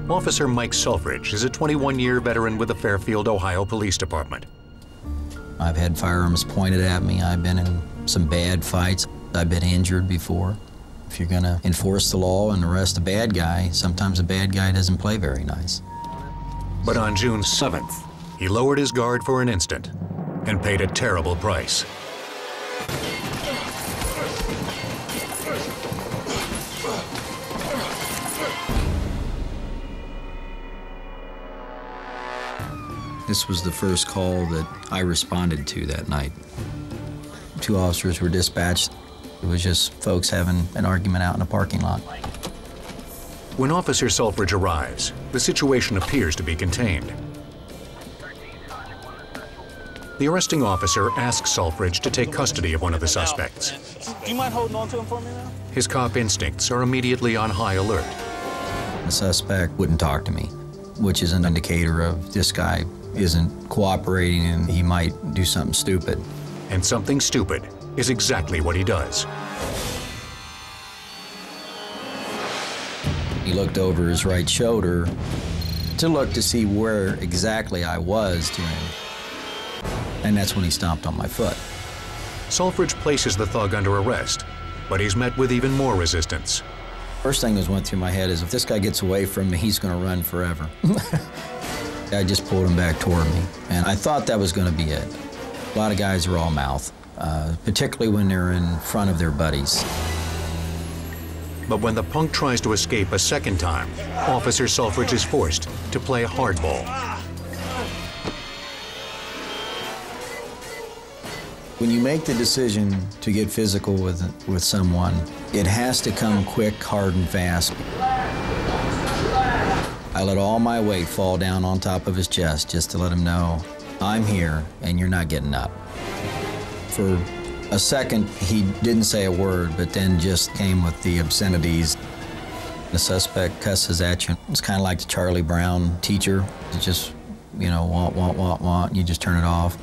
Officer Mike Selfridge is a 21-year veteran with the Fairfield, Ohio Police Department. I've had firearms pointed at me. I've been in some bad fights. I've been injured before. If you're going to enforce the law and arrest a bad guy, sometimes a bad guy doesn't play very nice. But on June 7th, he lowered his guard for an instant and paid a terrible price. This was the first call that I responded to that night. 2 officers were dispatched. It was just folks having an argument out in a parking lot. When Officer Selfridge arrives, the situation appears to be contained. The arresting officer asks Selfridge to take custody of one of the suspects. Do you mind holding on to him for me now? His cop instincts are immediately on high alert. The suspect wouldn't talk to me, which is an indicator of this guy isn't cooperating and he might do something stupid. And something stupid is exactly what he does. He looked over his right shoulder to look to see where exactly I was to him. And that's when he stomped on my foot. Selfridge places the thug under arrest, but he's met with even more resistance. First thing that went through my head is if this guy gets away from me, he's going to run forever. I just pulled him back toward me, and I thought that was going to be it. A lot of guys are all mouth, particularly when they're in front of their buddies. But when the punk tries to escape a second time, Officer Selfridge is forced to play hardball. When you make the decision to get physical with someone, it has to come quick, hard, and fast. I let all my weight fall down on top of his chest just to let him know, I'm here and you're not getting up. For a second, he didn't say a word, but then just came with the obscenities. The suspect cusses at you. It's kind of like the Charlie Brown teacher. It's just, you know, want, and you just turn it off.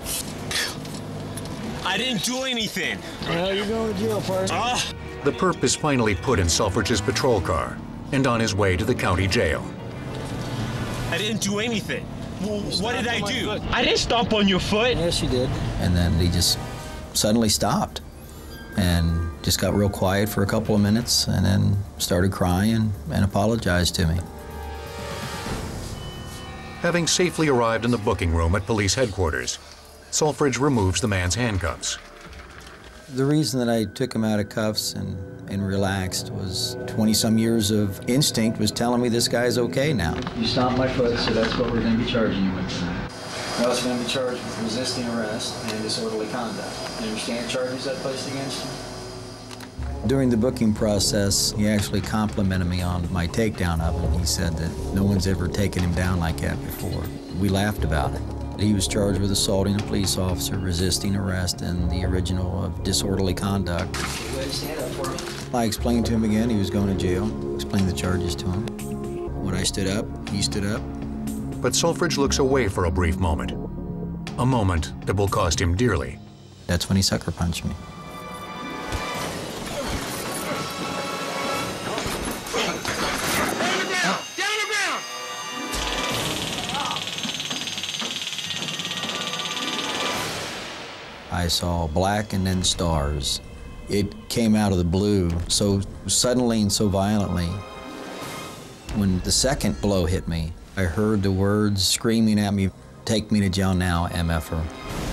I didn't do anything. Well, you're going to jail, partner. The perp is finally put in Selfridge's patrol car and on his way to the county jail. I didn't do anything. Well, what did I do? I didn't stomp on your foot. Yes, you did. And then he just suddenly stopped and just got real quiet for a couple of minutes and then started crying and apologized to me. Having safely arrived in the booking room at police headquarters, Selfridge removes the man's handcuffs. The reason that I took him out of cuffs and relaxed was 20-some years of instinct was telling me this guy's okay now. You stomped my foot, so that's what we're going to be charging you with tonight. We're also going to be charged with resisting arrest and disorderly conduct. You understand the charges that placed against you? During the booking process, he actually complimented me on my takedown of him. He said that no one's ever taken him down like that before. We laughed about it. He was charged with assaulting a police officer, resisting arrest, and the original of disorderly conduct. I explained to him again he was going to jail, explained the charges to him. When I stood up, he stood up. But Selfridge looks away for a brief moment. A moment that will cost him dearly. That's when he sucker punched me. I saw black and then stars. It came out of the blue so suddenly and so violently. When the second blow hit me, I heard the words screaming at me, "Take me to jail now, MFer."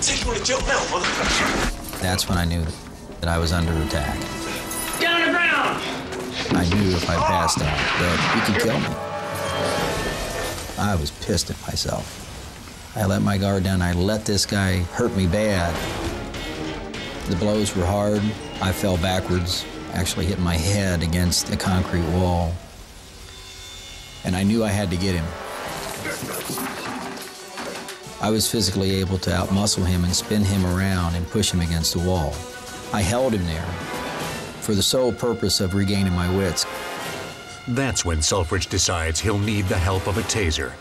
Take me to jail now, motherfucker. That's when I knew that I was under attack. Down on the ground! I knew if I passed out that he could kill me. I was pissed at myself. I let my guard down. I let this guy hurt me bad. The blows were hard. I fell backwards, actually hit my head against a concrete wall. And I knew I had to get him. I was physically able to outmuscle him and spin him around and push him against the wall. I held him there for the sole purpose of regaining my wits. That's when Selfridge decides he'll need the help of a taser.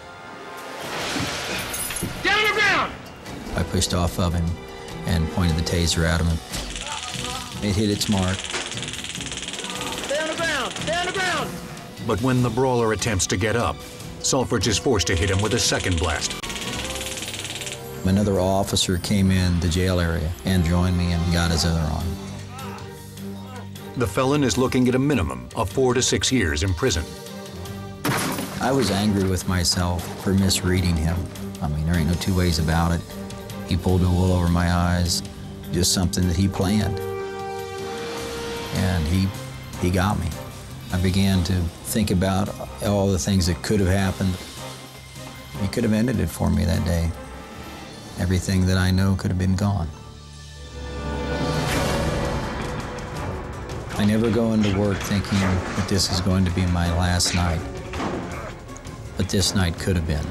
Down on the ground! I pushed off of him and pointed the taser at him. It hit its mark. Stay on the ground! Stay on the ground! But when the brawler attempts to get up, Selfridge is forced to hit him with a second blast. Another officer came in the jail area and joined me and got his other arm. The felon is looking at a minimum of 4 to 6 years in prison. I was angry with myself for misreading him. I mean, there ain't no two ways about it. He pulled the wool over my eyes, just something that he planned. And he got me. I began to think about all the things that could have happened. He could have ended it for me that day. Everything that I know could have been gone. I never go into work thinking that this is going to be my last night. But this night could have been.